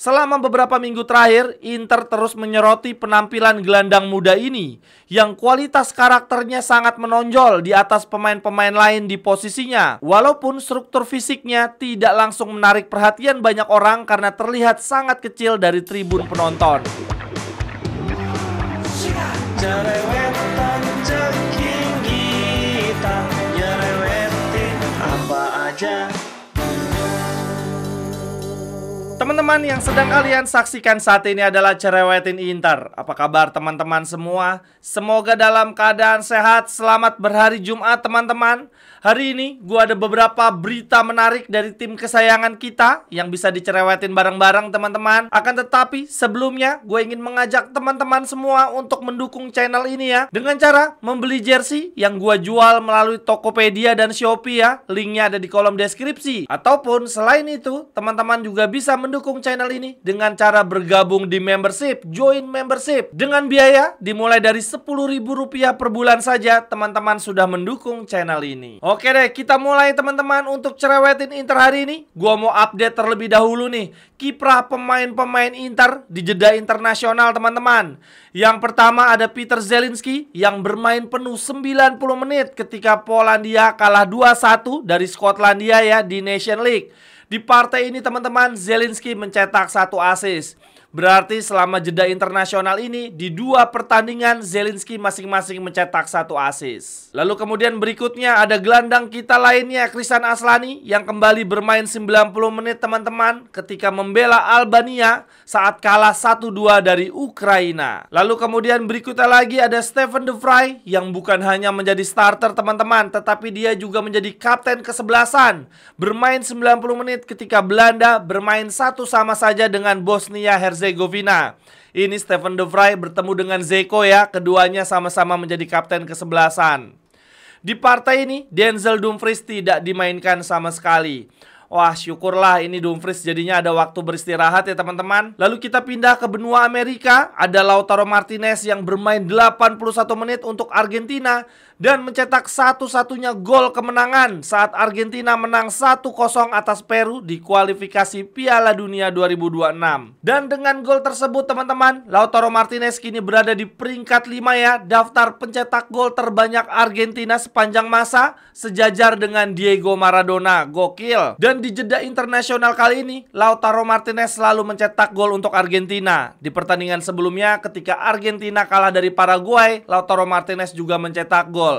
Selama beberapa minggu terakhir, Inter terus menyoroti penampilan gelandang muda ini yang kualitas karakternya sangat menonjol di atas pemain-pemain lain di posisinya. Walaupun struktur fisiknya tidak langsung menarik perhatian banyak orang karena terlihat sangat kecil dari tribun penonton. Teman-teman yang sedang kalian saksikan saat ini adalah Cerewetin Inter. Apa kabar teman-teman semua? Semoga dalam keadaan sehat. Selamat berhari Jumat teman-teman. Hari ini gue ada beberapa berita menarik dari tim kesayangan kita yang bisa dicerewetin bareng-bareng teman-teman. Akan tetapi sebelumnya gue ingin mengajak teman-teman semua untuk mendukung channel ini ya, dengan cara membeli jersey yang gue jual melalui Tokopedia dan Shopee ya. Linknya ada di kolom deskripsi. Ataupun selain itu teman-teman juga bisa mendukung channel ini dengan cara bergabung di membership, join membership. Dengan biaya dimulai dari Rp10.000 per bulan saja, teman-teman sudah mendukung channel ini. Oke deh, kita mulai teman-teman untuk cerewetin Inter hari ini. Gua mau update terlebih dahulu nih kiprah pemain-pemain Inter di jeda internasional teman-teman. Yang pertama ada Peter Zielinski yang bermain penuh 90 menit ketika Polandia kalah 2-1 dari Skotlandia ya di Nation League. Di partai ini teman-teman, Zielinski mencetak 1 assist. Berarti selama jeda internasional ini, di 2 pertandingan Zielinski masing-masing mencetak 1 assist. Lalu kemudian berikutnya ada gelandang kita lainnya, Christian Aslani, yang kembali bermain 90 menit teman-teman ketika membela Albania saat kalah 1-2 dari Ukraina. Lalu kemudian berikutnya lagi ada Steven De Vrij yang bukan hanya menjadi starter teman-teman, tetapi dia juga menjadi kapten kesebelasan. Bermain 90 menit ketika Belanda bermain 1 sama saja dengan Bosnia Herzegovina. Ini Steven De Vrij bertemu dengan Zeko ya, keduanya sama-sama menjadi kapten kesebelasan. Di partai ini Denzel Dumfries tidak dimainkan sama sekali. Wah, syukurlah ini Dumfries jadinya ada waktu beristirahat ya teman-teman. Lalu kita pindah ke benua Amerika. Ada Lautaro Martinez yang bermain 81 menit untuk Argentina dan mencetak satu-satunya gol kemenangan saat Argentina menang 1-0 atas Peru di kualifikasi Piala Dunia 2026. Dan dengan gol tersebut teman-teman, Lautaro Martinez kini berada di peringkat 5 ya, daftar pencetak gol terbanyak Argentina sepanjang masa, sejajar dengan Diego Maradona. Gokil. Dan di jeda internasional kali ini, Lautaro Martinez selalu mencetak gol untuk Argentina. Di pertandingan sebelumnya ketika Argentina kalah dari Paraguay, Lautaro Martinez juga mencetak gol.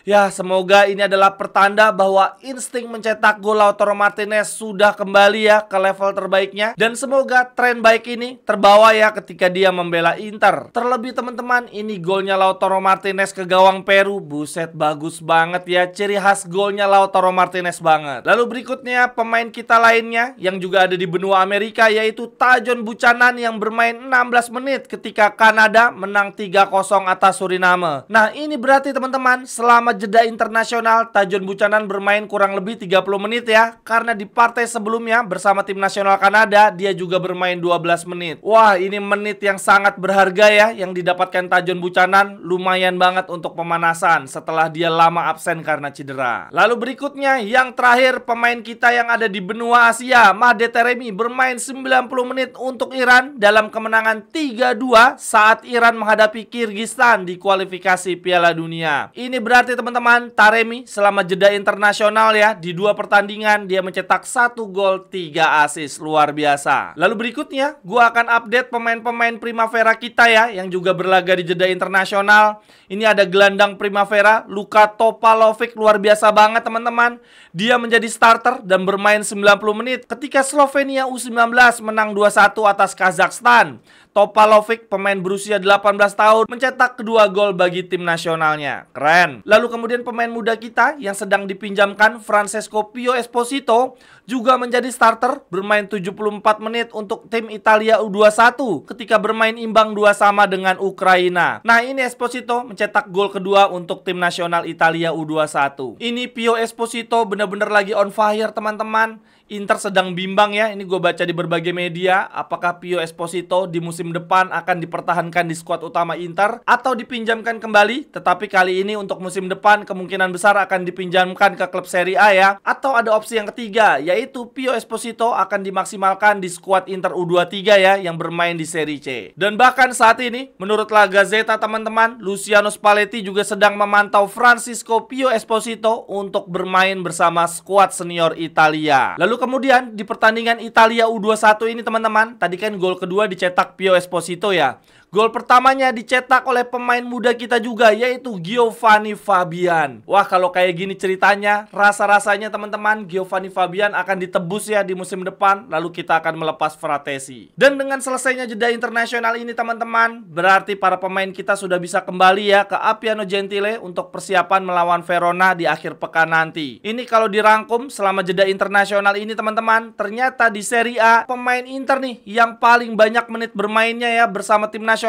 Ya, semoga ini adalah pertanda bahwa insting mencetak gol Lautaro Martinez sudah kembali ya ke level terbaiknya. Dan semoga tren baik ini terbawa ya ketika dia membela Inter. Terlebih teman-teman, ini golnya Lautaro Martinez ke gawang Peru. Buset, bagus banget ya. Ciri khas golnya Lautaro Martinez banget. Lalu berikutnya pemain kita lainnya yang juga ada di benua Amerika, yaitu Tajon Buchanan yang bermain 16 menit ketika Kanada menang 3-0 atas Suriname. Nah, ini berarti teman-teman, selama jeda internasional Tajon Buchanan bermain kurang lebih 30 menit ya, karena di partai sebelumnya bersama tim nasional Kanada dia juga bermain 12 menit. Wah, ini menit yang sangat berharga ya yang didapatkan Tajon Buchanan. Lumayan banget untuk pemanasan setelah dia lama absen karena cedera. Lalu berikutnya yang terakhir pemain kita yang ada di benua Asia, Mahdi Taremi bermain 90 menit untuk Iran dalam kemenangan 3-2 saat Iran menghadapi Kyrgyzstan di kualifikasi Piala Dunia. Ini berarti teman-teman, Taremi selama jeda internasional ya, di 2 pertandingan dia mencetak 1 gol 3 assist. Luar biasa. Lalu berikutnya gua akan update pemain-pemain Primavera kita ya yang juga berlaga di jeda internasional. Ini ada gelandang Primavera Luka Topalovic, luar biasa banget teman-teman. Dia menjadi starter dan bermain 90 menit ketika Slovenia U19 menang 2-1 atas Kazakhstan. Topalovic, pemain berusia 18 tahun, mencetak kedua gol bagi tim nasionalnya. Keren. Lalu kemudian pemain muda kita yang sedang dipinjamkan, Francesco Pio Esposito, juga menjadi starter, bermain 74 menit untuk tim Italia U21 ketika bermain imbang 2 sama dengan Ukraina. Nah, ini Esposito mencetak gol kedua untuk tim nasional Italia U21. Ini Pio Esposito benar-benar lagi on fire teman-teman. Inter sedang bimbang ya. Ini gue baca di berbagai media. Apakah Pio Esposito di musim depan akan dipertahankan di skuad utama Inter atau dipinjamkan kembali? Tetapi kali ini untuk musim depan kemungkinan besar akan dipinjamkan ke klub Serie A ya. Atau ada opsi yang ketiga, yaitu Pio Esposito akan dimaksimalkan di skuad Inter U23 ya, yang bermain di Serie C. Dan bahkan saat ini, menurut La Gazzetta teman-teman, Luciano Spalletti juga sedang memantau Francisco Pio Esposito untuk bermain bersama skuad senior Italia. Lalu kemudian di pertandingan Italia U21 ini teman-teman, tadi kan gol kedua dicetak Pio Esposito ya. Gol pertamanya dicetak oleh pemain muda kita juga, yaitu Giovanni Fabian. Wah, kalau kayak gini ceritanya, rasa-rasanya teman-teman, Giovanni Fabian akan ditebus ya di musim depan, lalu kita akan melepas Fratesi. Dan dengan selesainya jeda internasional ini teman-teman, berarti para pemain kita sudah bisa kembali ya ke Appiano Gentile untuk persiapan melawan Verona di akhir pekan nanti. Ini kalau dirangkum selama jeda internasional ini teman-teman, ternyata di Serie A pemain Inter nih yang paling banyak menit bermainnya ya bersama tim nasional,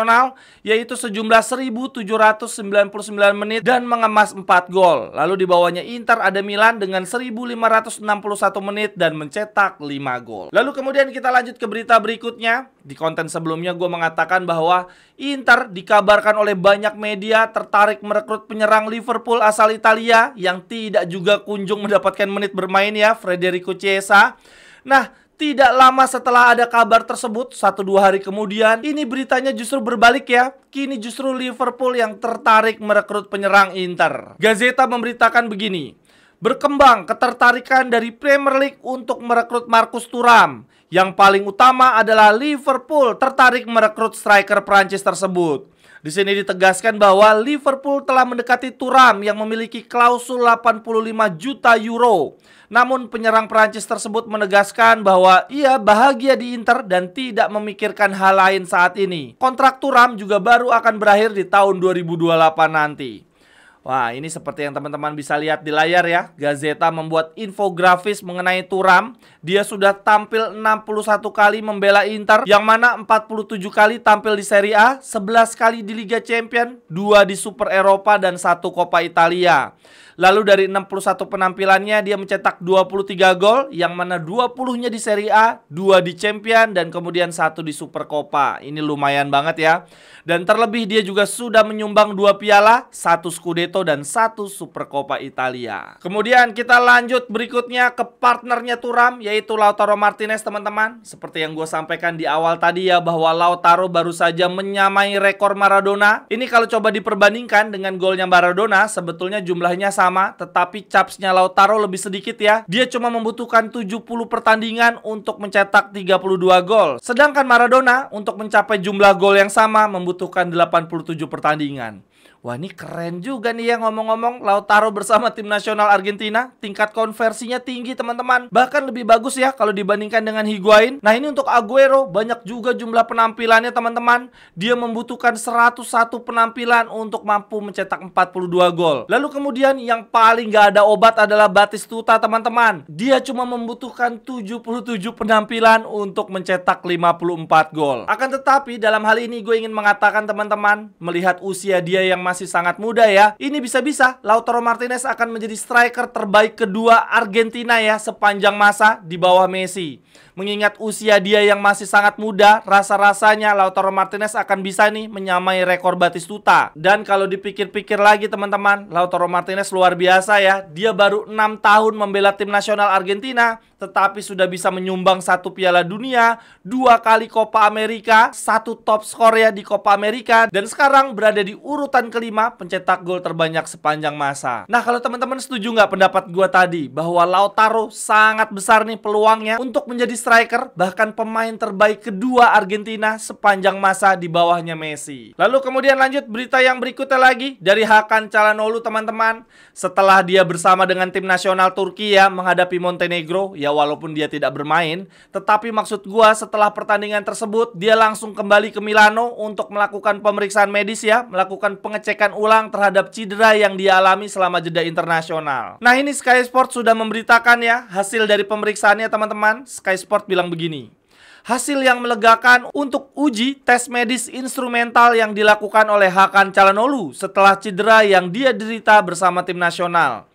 yaitu sejumlah 1.799 menit dan mengemas 4 gol. Lalu di bawahnya Inter ada Milan dengan 1.561 menit dan mencetak 5 gol. Lalu kemudian kita lanjut ke berita berikutnya. Di konten sebelumnya gue mengatakan bahwa Inter dikabarkan oleh banyak media tertarik merekrut penyerang Liverpool asal Italia yang tidak juga kunjung mendapatkan menit bermain ya, Federico Chiesa. Nah, tidak lama setelah ada kabar tersebut, 1-2 hari kemudian, ini beritanya justru berbalik ya. Kini justru Liverpool yang tertarik merekrut penyerang Inter. Gazzetta memberitakan begini, berkembang ketertarikan dari Premier League untuk merekrut Marcus Thuram. Yang paling utama adalah Liverpool tertarik merekrut striker Prancis tersebut. Di sini ditegaskan bahwa Liverpool telah mendekati Thuram yang memiliki klausul 85 juta euro. Namun penyerang Prancis tersebut menegaskan bahwa ia bahagia di Inter dan tidak memikirkan hal lain saat ini. Kontrak Thuram juga baru akan berakhir di tahun 2028 nanti. Wah, ini seperti yang teman-teman bisa lihat di layar ya. Gazzetta membuat infografis mengenai Thuram. Dia sudah tampil 61 kali membela Inter, yang mana 47 kali tampil di Serie A, 11 kali di Liga Champions, 2 di Super Eropa, dan 1 Coppa Italia. Lalu dari 61 penampilannya dia mencetak 23 gol, yang mana 20-nya di Serie A, 2 di Champions, dan kemudian 1 di Super Coppa. Ini lumayan banget ya. Dan terlebih dia juga sudah menyumbang 2 piala, 1 Scudetto dan 1 Super Coppa Italia. Kemudian kita lanjut berikutnya ke partnernya Thuram, yaitu Lautaro Martinez teman-teman. Seperti yang gue sampaikan di awal tadi ya, bahwa Lautaro baru saja menyamai rekor Maradona. Ini kalau coba diperbandingkan dengan golnya Maradona, sebetulnya jumlahnya sama, tetapi capsnya Lautaro lebih sedikit ya. Dia cuma membutuhkan 70 pertandingan untuk mencetak 32 gol. Sedangkan Maradona untuk mencapai jumlah gol yang sama membutuhkan 87 pertandingan. Wah, ini keren juga nih ya ngomong-ngomong. Lautaro bersama tim nasional Argentina, tingkat konversinya tinggi teman-teman. Bahkan lebih bagus ya kalau dibandingkan dengan Higuain. Nah, ini untuk Agüero, banyak juga jumlah penampilannya teman-teman. Dia membutuhkan 101 penampilan untuk mampu mencetak 42 gol. Lalu kemudian yang paling gak ada obat adalah Batistuta teman-teman. Dia cuma membutuhkan 77 penampilan untuk mencetak 54 gol. Akan tetapi dalam hal ini gue ingin mengatakan teman-teman, melihat usia dia yang masih sangat muda ya, ini bisa-bisa Lautaro Martinez akan menjadi striker terbaik kedua Argentina ya sepanjang masa di bawah Messi. Mengingat usia dia yang masih sangat muda, rasa-rasanya Lautaro Martinez akan bisa nih menyamai rekor Batistuta. Dan kalau dipikir-pikir lagi teman-teman, Lautaro Martinez luar biasa ya. Dia baru 6 tahun membela tim nasional Argentina, tetapi sudah bisa menyumbang 1 Piala Dunia, 2 kali Copa America, 1 top skor ya di Copa America, dan sekarang berada di urutan kelima pencetak gol terbanyak sepanjang masa. Nah, kalau teman-teman setuju nggak pendapat gua tadi bahwa Lautaro sangat besar nih peluangnya untuk menjadi striker, bahkan pemain terbaik kedua Argentina sepanjang masa di bawahnya Messi. Lalu kemudian lanjut berita yang berikutnya lagi dari Hakan Çalhanoğlu teman-teman. Setelah dia bersama dengan tim nasional Turki ya menghadapi Montenegro, ya walaupun dia tidak bermain, tetapi maksud gua setelah pertandingan tersebut dia langsung kembali ke Milano untuk melakukan pemeriksaan medis ya, melakukan pengecekan ulang terhadap cedera yang dia alami selama jeda internasional. Nah, ini Sky Sport sudah memberitakan ya hasil dari pemeriksaannya teman-teman. Sky Sport bilang begini, hasil yang melegakan untuk uji tes medis instrumental yang dilakukan oleh Hakan Çalhanoğlu setelah cedera yang dia derita bersama tim nasional.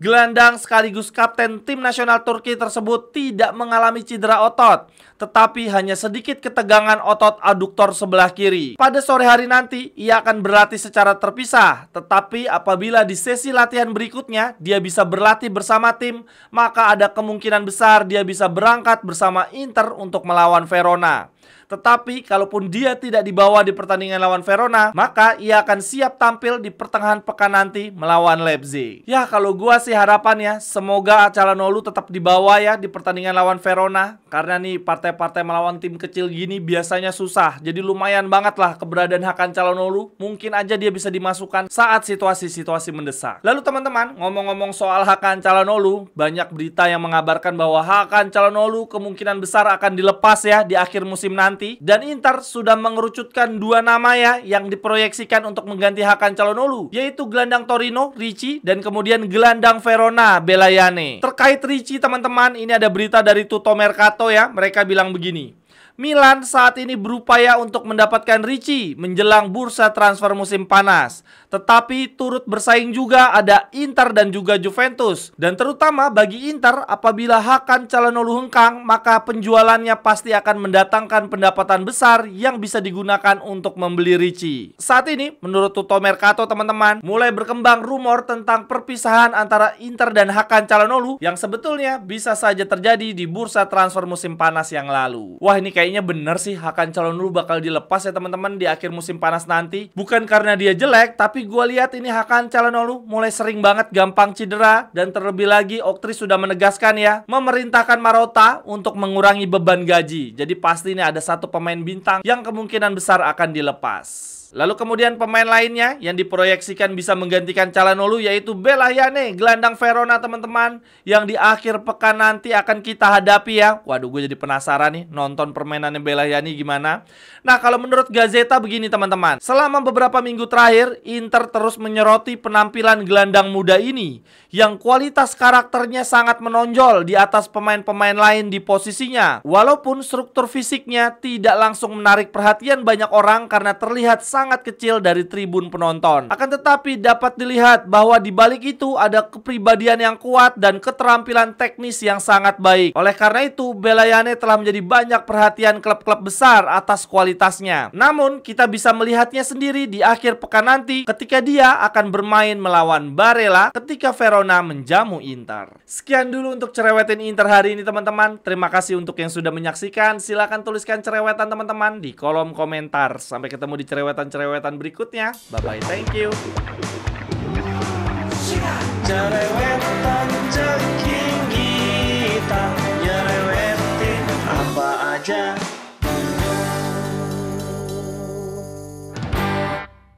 Gelandang sekaligus kapten tim nasional Turki tersebut tidak mengalami cedera otot, tetapi hanya sedikit ketegangan otot aduktor sebelah kiri. Pada sore hari nanti, ia akan berlatih secara terpisah, tetapi apabila di sesi latihan berikutnya dia bisa berlatih bersama tim, maka ada kemungkinan besar dia bisa berangkat bersama Inter untuk melawan Verona. Tetapi kalaupun dia tidak dibawa di pertandingan lawan Verona, maka ia akan siap tampil di pertengahan pekan nanti melawan Leipzig. Ya, kalau gua sih harapannya semoga Calhanoglu tetap dibawa ya di pertandingan lawan Verona. Karena nih partai-partai melawan tim kecil gini biasanya susah. Jadi lumayan banget lah keberadaan Hakan Calhanoglu. Mungkin aja dia bisa dimasukkan saat situasi-situasi mendesak. Lalu teman-teman, ngomong-ngomong soal Hakan Calhanoglu, banyak berita yang mengabarkan bahwa Hakan Calhanoglu kemungkinan besar akan dilepas ya di akhir musim nanti. Dan Inter sudah mengerucutkan 2 nama ya yang diproyeksikan untuk mengganti Hakan Calhanoglu, yaitu gelandang Torino, Ricci, dan kemudian gelandang Verona, Belayane. Terkait Ricci teman-teman, ini ada berita dari Tutto Mercato ya, mereka bilang begini. Milan saat ini berupaya untuk mendapatkan Ricci menjelang bursa transfer musim panas. Tetapi turut bersaing juga ada Inter dan juga Juventus. Dan terutama bagi Inter, apabila Hakan Calhanoglu hengkang, maka penjualannya pasti akan mendatangkan pendapatan besar yang bisa digunakan untuk membeli Ricci. Saat ini, menurut Tutto Mercato teman-teman, mulai berkembang rumor tentang perpisahan antara Inter dan Hakan Calhanoglu yang sebetulnya bisa saja terjadi di bursa transfer musim panas yang lalu. Wah, ini kayaknya bener sih Hakan Calhanoglu bakal dilepas ya teman-teman di akhir musim panas nanti. Bukan karena dia jelek, tapi gue lihat ini Hakan Calhanoglu mulai sering banget gampang cedera. Dan terlebih lagi Oktri sudah menegaskan ya, memerintahkan Marotta untuk mengurangi beban gaji. Jadi pasti ini ada satu pemain bintang yang kemungkinan besar akan dilepas. Lalu kemudian pemain lainnya yang diproyeksikan bisa menggantikan Calhanoglu yaitu Belayane, gelandang Verona teman-teman, yang di akhir pekan nanti akan kita hadapi ya. Waduh, gue jadi penasaran nih nonton permainannya Belayane gimana. Nah, kalau menurut Gazeta begini teman-teman, selama beberapa minggu terakhir Inter terus menyoroti penampilan gelandang muda ini yang kualitas karakternya sangat menonjol di atas pemain-pemain lain di posisinya. Walaupun struktur fisiknya tidak langsung menarik perhatian banyak orang karena terlihat sangat kecil dari tribun penonton. Akan tetapi dapat dilihat bahwa di balik itu ada kepribadian yang kuat dan keterampilan teknis yang sangat baik. Oleh karena itu, Belayane telah menjadi banyak perhatian klub-klub besar atas kualitasnya. Namun, kita bisa melihatnya sendiri di akhir pekan nanti ketika dia akan bermain melawan Barella ketika Verona menjamu Inter. Sekian dulu untuk cerewetin Inter hari ini teman-teman. Terima kasih untuk yang sudah menyaksikan. Silahkan tuliskan cerewetan teman-teman di kolom komentar. Sampai ketemu di cerewetan berikutnya. Bye bye, thank you.